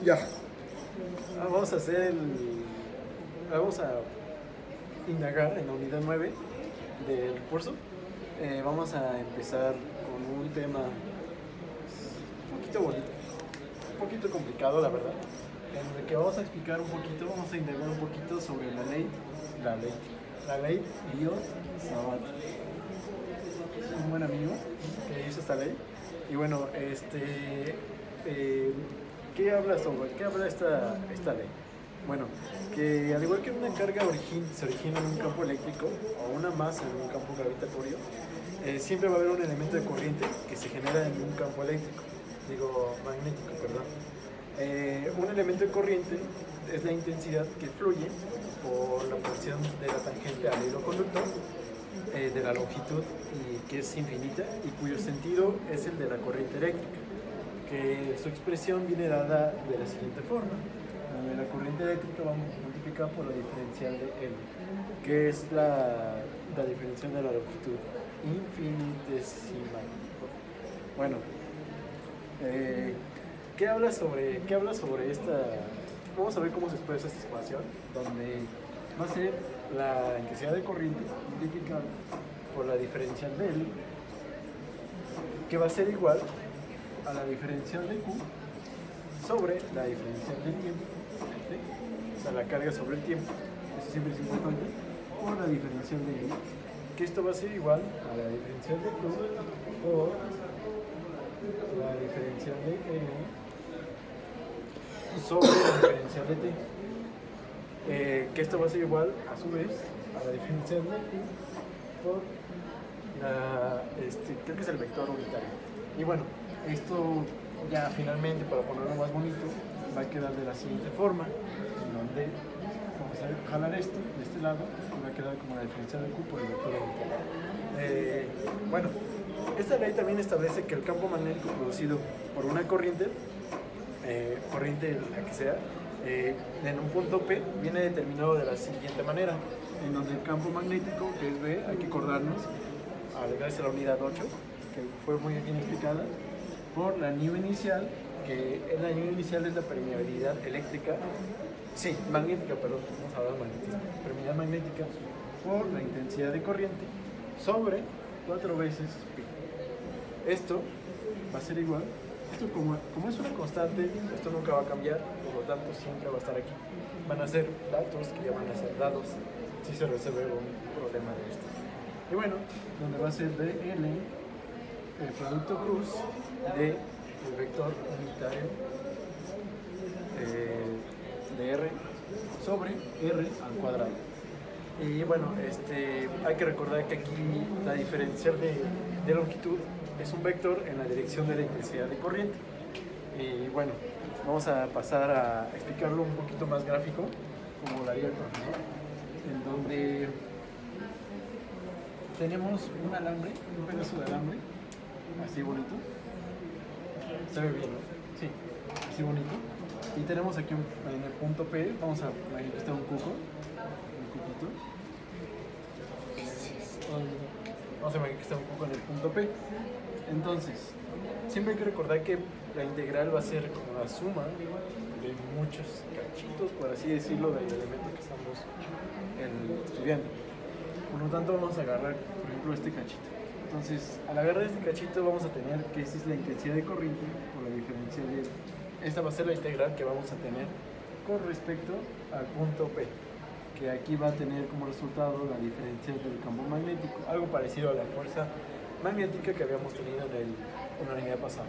Ya. Vamos a hacer Vamos a indagar en la unidad 9 del curso. Vamos a empezar con un tema un poquito bonito, un poquito complicado, la verdad, en el que vamos a explicar un poquito, vamos a indagar un poquito sobre la ley Biot-Savart. Es un buen amigo que hizo esta ley. Y bueno, ¿qué habla esta ley? Bueno, que al igual que una carga se origina en un campo eléctrico o una masa en un campo gravitatorio, siempre va a haber un elemento de corriente que se genera en un campo magnético, perdón. Un elemento de corriente es la intensidad que fluye por la porción de la tangente al hilo conductor de la longitud y que es infinita y cuyo sentido es el de la corriente eléctrica, que su expresión viene dada de la siguiente forma. La corriente eléctrica vamos a multiplicar por la diferencial de L, que es la diferencial de la longitud infinitesimal. Bueno, ¿qué habla sobre esta? Vamos a ver cómo se expresa esta ecuación, donde va a ser la intensidad de corriente multiplicada por la diferencial de L, que va a ser igual a la diferencial de Q sobre la diferencial del tiempo, ¿sí? O sea, la carga sobre el tiempo, eso siempre es importante, por la diferencial de L, que esto va a ser igual a la diferencial de Q por la diferencial de L sobre la diferencial de T. Que esto va a ser igual, a su vez, a la diferencial de Q por creo que es el vector unitario. Y bueno, esto ya finalmente, para ponerlo más bonito, va a quedar de la siguiente forma, en donde vamos a jalar esto de este lado y va a quedar como la diferencial de Q por el vector unitario. Bueno, esta ley también establece que el campo magnético producido por una corriente la que sea, en un punto P viene determinado de la siguiente manera, en donde el campo magnético, que es B, hay que acordarnos, gracias a la unidad 8, que fue muy bien explicada, por la nu inicial, que la nu inicial es la permeabilidad magnética, vamos a hablar de magnetismo, permeabilidad magnética, por la intensidad de corriente, sobre 4 veces pi. Esto va a ser igual. Esto como es una constante, esto nunca va a cambiar, por lo tanto siempre va a estar aquí. Van a ser datos que ya van a ser dados si se resuelve un problema de esto. Y bueno, donde va a ser de L el producto cruz de el vector unitario de R sobre R al cuadrado. Y bueno, hay que recordar que aquí la diferencial de longitud es un vector en la dirección de la intensidad de corriente. Y bueno, vamos a pasar a explicarlo un poquito más gráfico, como lo haría el profesor, en donde tenemos un pedazo de alambre, así bonito. Se ve bien, ¿no? Sí, así bonito. Y tenemos aquí en el punto P, vamos a imaginar que está un cuquito. Vamos a imaginar que está un cuco en el punto P. Entonces, siempre hay que recordar que la integral va a ser como la suma de muchos cachitos, por así decirlo, del elemento que estamos estudiando. Por lo tanto, vamos a agarrar, por ejemplo, este cachito. Entonces, al agarrar este cachito vamos a tener que esta es la intensidad de corriente por la diferencial de... Esta va a ser la integral que vamos a tener con respecto al punto P, que aquí va a tener como resultado la diferencial del campo magnético, algo parecido a la fuerza magnética que habíamos tenido en la unidad pasada.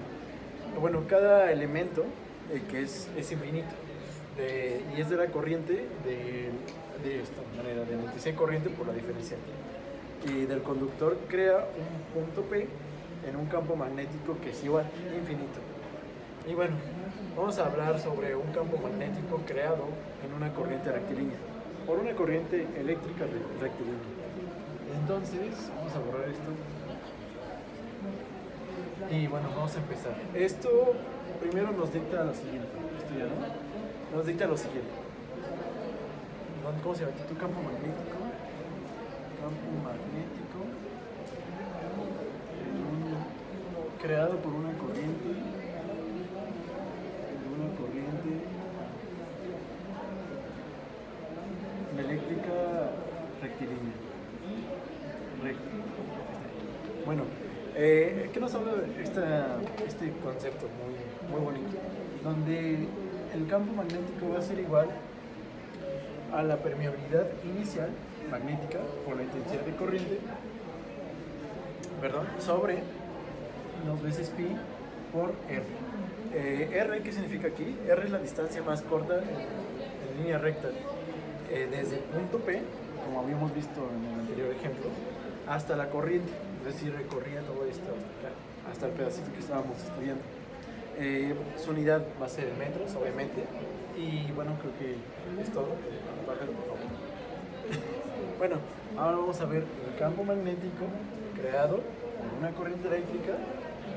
Bueno, cada elemento que es infinito y es de la corriente de esta manera, de la intensidad de corriente por la diferencial. Y del conductor crea un punto P en un campo magnético que es igual, infinito. Y bueno, vamos a hablar sobre un campo magnético creado en una corriente rectilínea, por una corriente eléctrica rectilínea. Entonces, vamos a borrar esto. Y bueno, vamos a empezar. Esto primero nos dicta lo siguiente. Esto ya no. Nos dicta lo siguiente. ¿Cómo se llama? Tu campo magnético. Campo magnético. Creado por una corriente rectilínea. Bueno, ¿qué nos habla de este concepto muy bonito? Donde el campo magnético va a ser igual a la permeabilidad inicial magnética por la intensidad de corriente, sobre 2 veces pi por R. R, ¿qué significa aquí? R es la distancia más corta en línea recta desde el punto P, como habíamos visto en el anterior ejemplo, hasta la corriente, es decir, recorría todo esto hasta el pedacito que estábamos estudiando. Su unidad va a ser en metros, obviamente, y bueno, creo que es todo. Bájalo, por favor. Bueno, ahora vamos a ver el campo magnético creado por una corriente eléctrica,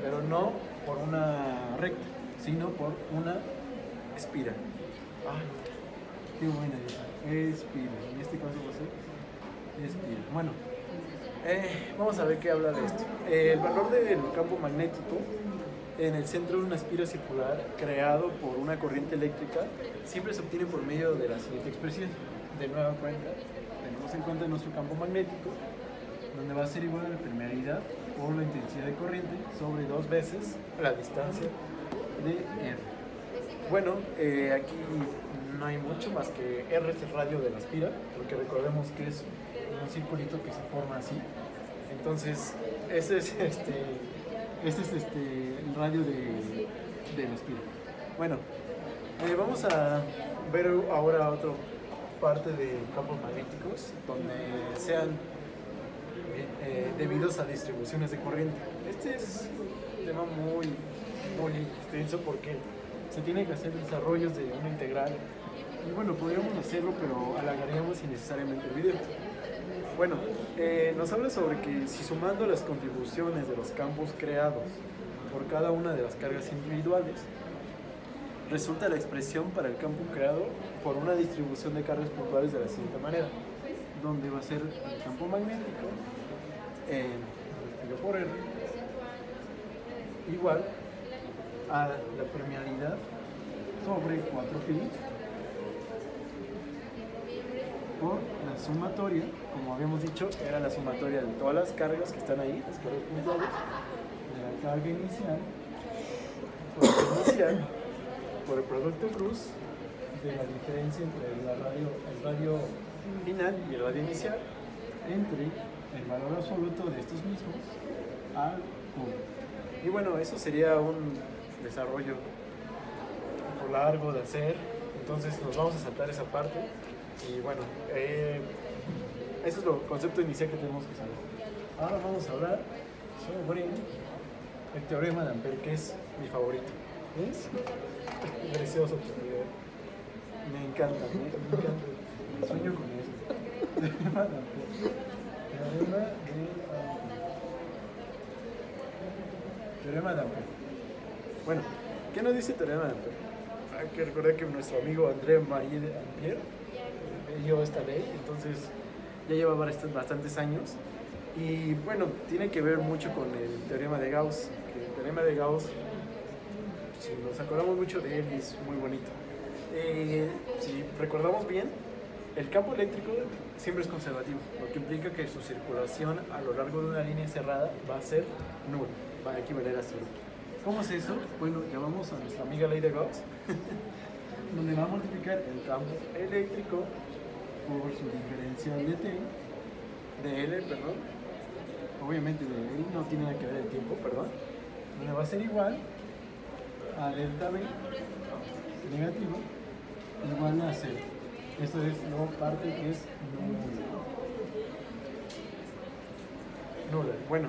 pero no por una recta, sino por una espiral. Ay, qué buena idea. Espiral. En este caso va a ser espiral. Bueno, vamos a ver qué habla de esto. El valor del campo magnético en el centro de una espiral circular creado por una corriente eléctrica siempre se obtiene por medio de la siguiente expresión. De nueva cuenta, tenemos en cuenta nuestro campo magnético, donde va a ser igual a la permeabilidad por la intensidad de corriente sobre 2 veces la distancia de R. Bueno, aquí no hay mucho más que R es el radio de la espiral, porque recordemos que es un circulito que se forma así. Entonces, ese es el radio de la espiral. Bueno, vamos a ver ahora otra parte de campos magnéticos donde sean debidos a distribuciones de corriente. Este es un tema muy extenso porque se tiene que hacer desarrollos de una integral y bueno, podríamos hacerlo, pero alargaríamos innecesariamente el video. Bueno, nos habla sobre que si sumando las contribuciones de los campos creados por cada una de las cargas individuales, resulta la expresión para el campo creado por una distribución de cargas puntuales de la siguiente manera, donde va a ser el campo magnético multiplicado por R igual a la permeabilidad sobre 4pi por la sumatoria, como habíamos dicho, era la sumatoria de todas las cargas que están ahí, las cargas puntuales, de la carga inicial, por el producto cruz de la diferencia entre el radio final y el radio inicial, entre el valor absoluto de estos mismos al cubo. Y bueno, eso sería un desarrollo un poco largo de hacer, entonces nos vamos a saltar esa parte. Y bueno, ese es el concepto inicial que tenemos que saber. Ahora vamos a hablar sobre el teorema de Ampère, que es mi favorito. ¿Es? Precioso. Me encanta, me encanta. Sueño con eso. Teorema de Ampère. Teorema de Ampère. Bueno, ¿qué nos dice el teorema de Ampère? Hay que recordar que nuestro amigo André-Marie Ampère dio esta ley, entonces ya lleva bastantes años y bueno, tiene que ver mucho con el teorema de Gauss, que el teorema de Gauss, si nos acordamos mucho de él, es muy bonito. Si recordamos bien, el campo eléctrico siempre es conservativo, lo que implica que su circulación a lo largo de una línea cerrada va a ser nula, va a equivaler a cero. ¿Cómo es eso? Bueno, llamamos a nuestra amiga ley de Gauss, donde va a multiplicar el campo eléctrico por su diferencial de L, obviamente de L no tiene nada que ver el tiempo, donde va a ser igual a delta B negativo igual a 0. Esto es la parte que es nula. Bueno,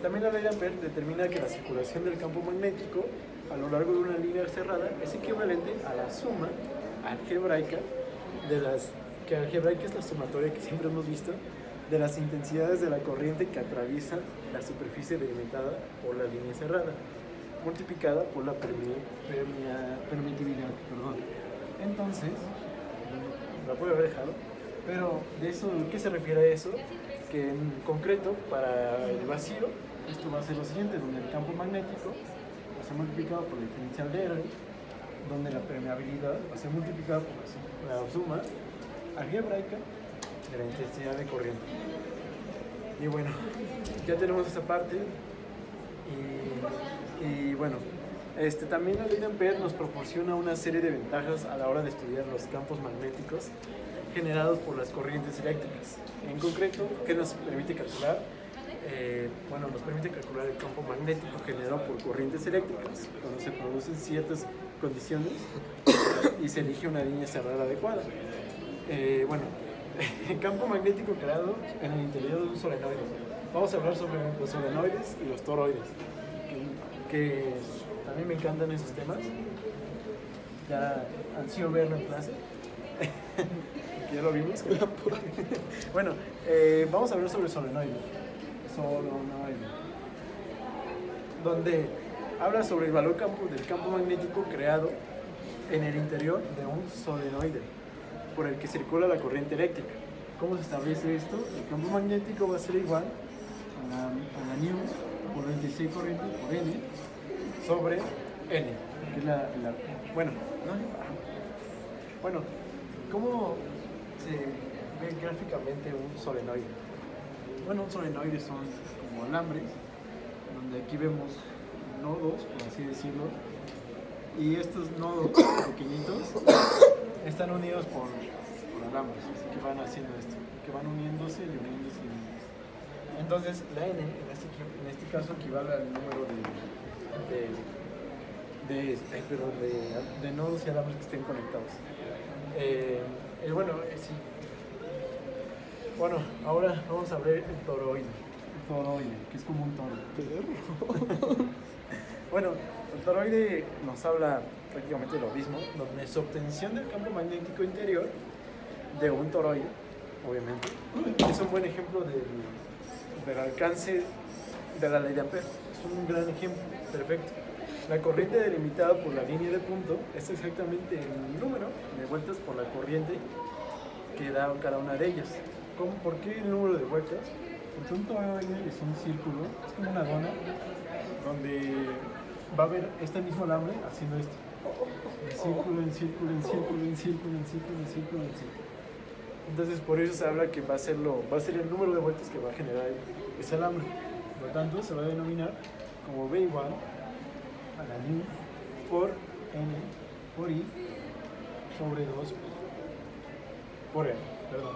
también la ley de Ampère determina que la circulación del campo magnético a lo largo de una línea cerrada es equivalente a la suma algebraica que algebraica es la sumatoria que siempre hemos visto de las intensidades de la corriente que atraviesa la superficie delimitada por la línea cerrada, multiplicada por la permitividad. Entonces, la puedo haber dejado, pero de eso, ¿qué se refiere a eso? Que en concreto, para el vacío, esto va a ser lo siguiente, donde el campo magnético va a ser multiplicado por el diferencial de R, donde la permeabilidad va a ser multiplicada por la suma algebraica de la intensidad de corriente. Y bueno, ya tenemos esa parte. Y bueno, también la ley de Ampère nos proporciona una serie de ventajas a la hora de estudiar los campos magnéticos generados por las corrientes eléctricas. En concreto, ¿qué nos permite calcular? Bueno, nos permite calcular el campo magnético generado por corrientes eléctricas cuando se producen ciertas condiciones y se elige una línea cerrada adecuada. Bueno, el campo magnético creado en el interior de un solenoide. Vamos a hablar sobre los solenoides y los toroides, que también me encantan esos temas. Ya han sido verlo en clase. Que ya lo vimos. Bueno, vamos a hablar sobre el solenoide, donde habla sobre el valor del campo magnético creado en el interior de un solenoide por el que circula la corriente eléctrica. ¿Cómo se establece esto? El campo magnético va a ser igual a la nu por 26 corriente por n sobre n, que es bueno, ¿cómo se ve gráficamente un solenoide? Bueno, un solenoide son como alambres, donde aquí vemos nodos, por así decirlo, y estos nodos pequeñitos están unidos por alambres, así que van haciendo esto, que van uniéndose y uniéndose y uniéndose. Entonces, la n en este caso equivale al número de nodos y alambres que estén conectados. Sí. Bueno, ahora vamos a ver el toroide. El toroide, que es como un toro. Bueno, el toroide nos habla prácticamente lo mismo, donde su obtención del campo magnético interior de un toroide, obviamente, es un buen ejemplo del alcance de la ley de Ampère. Es un gran ejemplo, perfecto. La corriente delimitada por la línea de punto es exactamente el número de vueltas por la corriente que da cada una de ellas. ¿Por qué el número de vueltas? Porque un toroide es un círculo, es como una dona, donde va a haber este mismo alambre haciendo esto. En círculo, en círculo, en círculo, en círculo, en círculo, en círculo, en círculo. Entonces por eso se habla que va a ser el número de vueltas que va a generar ese alambre. Por lo tanto, se va a denominar como V igual a la nu por n por i sobre 2 por n, perdón.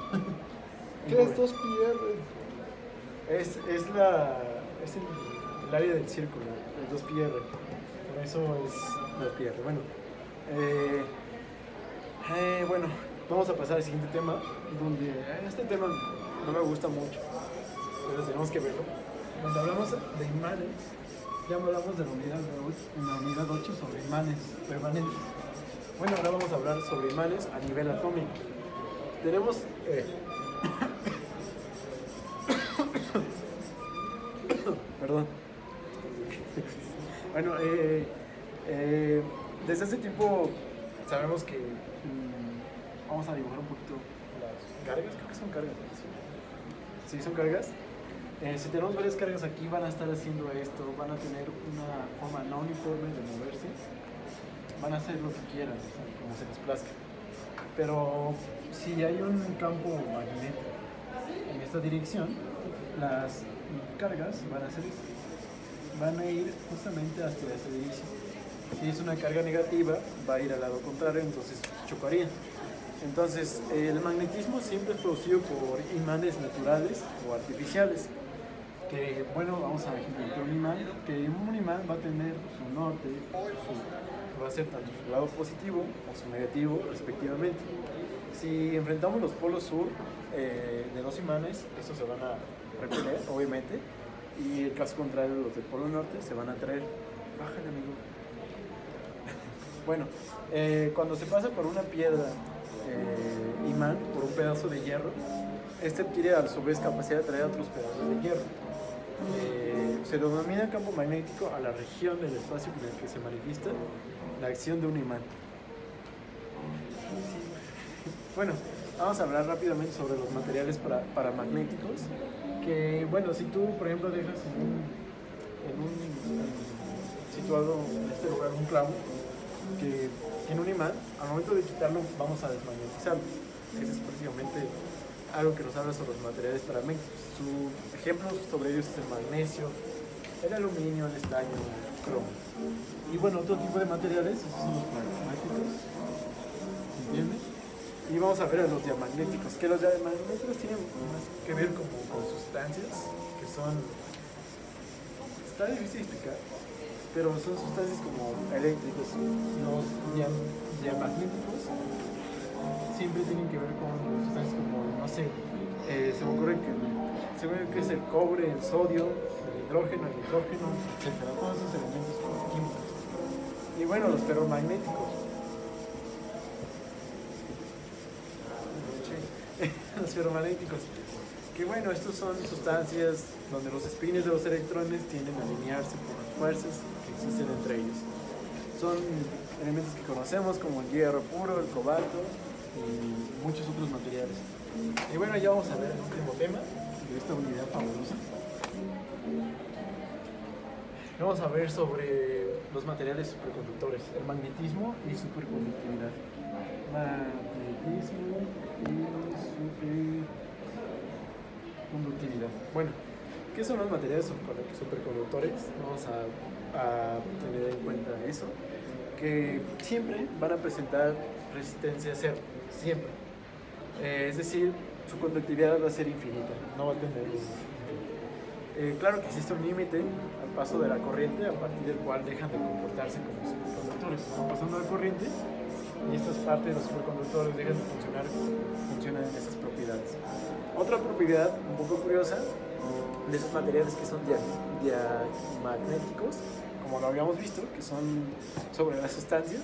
¿Qué es 2πr? Es el área del círculo, el 2πr. Por eso es 2πr. Bueno, vamos a pasar al siguiente tema, donde este tema no me gusta mucho, pero tenemos que verlo. Cuando hablamos de imanes, ya hablamos de la unidad 8 sobre imanes permanentes. Bueno, ahora vamos a hablar sobre imanes a nivel atómico. Tenemos perdón. Bueno, desde hace tiempo sabemos que vamos a dibujar un poquito las cargas, creo que son cargas. Sí, son cargas. Si tenemos varias cargas aquí, van a estar haciendo esto, van a tener una forma no uniforme de moverse, van a hacer lo que quieran, o sea, como se les plazca. Pero si hay un campo magnético en esta dirección, las cargas van a hacer esto, van a ir justamente hacia esta dirección. Si es una carga negativa, va a ir al lado contrario, entonces chocarían. Entonces, el magnetismo siempre es producido por imanes naturales o artificiales. Que, bueno, vamos a ejemplificar un imán, que un imán va a tener su norte, va a ser tanto su lado positivo o su negativo, respectivamente. Si enfrentamos los polos sur de dos imanes, estos se van a repeler, obviamente, y el caso contrario, los del polo norte se van a atraer. Bájale, amigo. Bueno, cuando se pasa por una piedra imán, por un pedazo de hierro, este adquiere a su vez capacidad de atraer otros pedazos de hierro. Se denomina campo magnético a la región del espacio en el que se manifiesta la acción de un imán. Bueno, vamos a hablar rápidamente sobre los materiales paramagnéticos. Que, bueno, si tú, por ejemplo, dejas situado en este lugar un clavo que tiene un imán, al momento de quitarlo vamos a desmagnetizarlo. Ese es prácticamente algo que nos habla sobre los materiales paramétricos. Su ejemplo sobre ellos es el magnesio, el aluminio, el estaño, el cromo. Y bueno, otro tipo de materiales, esos son los pragmáticos, ¿entiendes? Y vamos a ver a los diamagnéticos, que los diamagnéticos tienen más que ver como con sustancias que son... Está difícil de explicar, pero son sustancias como eléctricos. Los diamagnéticos siempre tienen que ver con sustancias como, no sé, se me ocurre que es el cobre, el sodio, el hidrógeno, etcétera. Todos esos elementos químicos. Y bueno, los ferromagnéticos. Los ferromagnéticos. Que bueno, estos son sustancias donde los espines de los electrones tienden a alinearse por las fuerzas que existen entre ellos. Son elementos que conocemos como el hierro puro, el cobalto y muchos otros materiales. Y bueno, ya vamos a ver el último tema de esta unidad fabulosa. Vamos a ver sobre los materiales superconductores, el magnetismo y superconductividad. Magnetismo y superconductividad. Bueno, ¿qué son los materiales superconductores? Vamos a tener en cuenta eso, que siempre van a presentar resistencia cero, siempre. Es decir, su conductividad va a ser infinita, no va a tener un... claro que existe un límite al paso de la corriente a partir del cual dejan de comportarse como superconductores. Va pasando la corriente y estas partes de los superconductores dejan de funcionar, funcionan en esas propiedades. Otra propiedad un poco curiosa de esos materiales que son diamagnéticos, como lo habíamos visto, que son sobre las sustancias,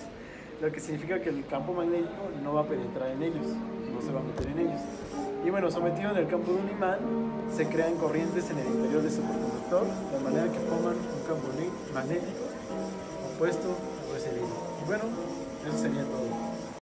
lo que significa que el campo magnético no va a penetrar en ellos, no se va a meter en ellos. Y bueno, sometido en el campo de un imán, se crean corrientes en el interior del superconductor, de manera que forman un campo magnético opuesto o recibido. Y bueno, eso sería todo.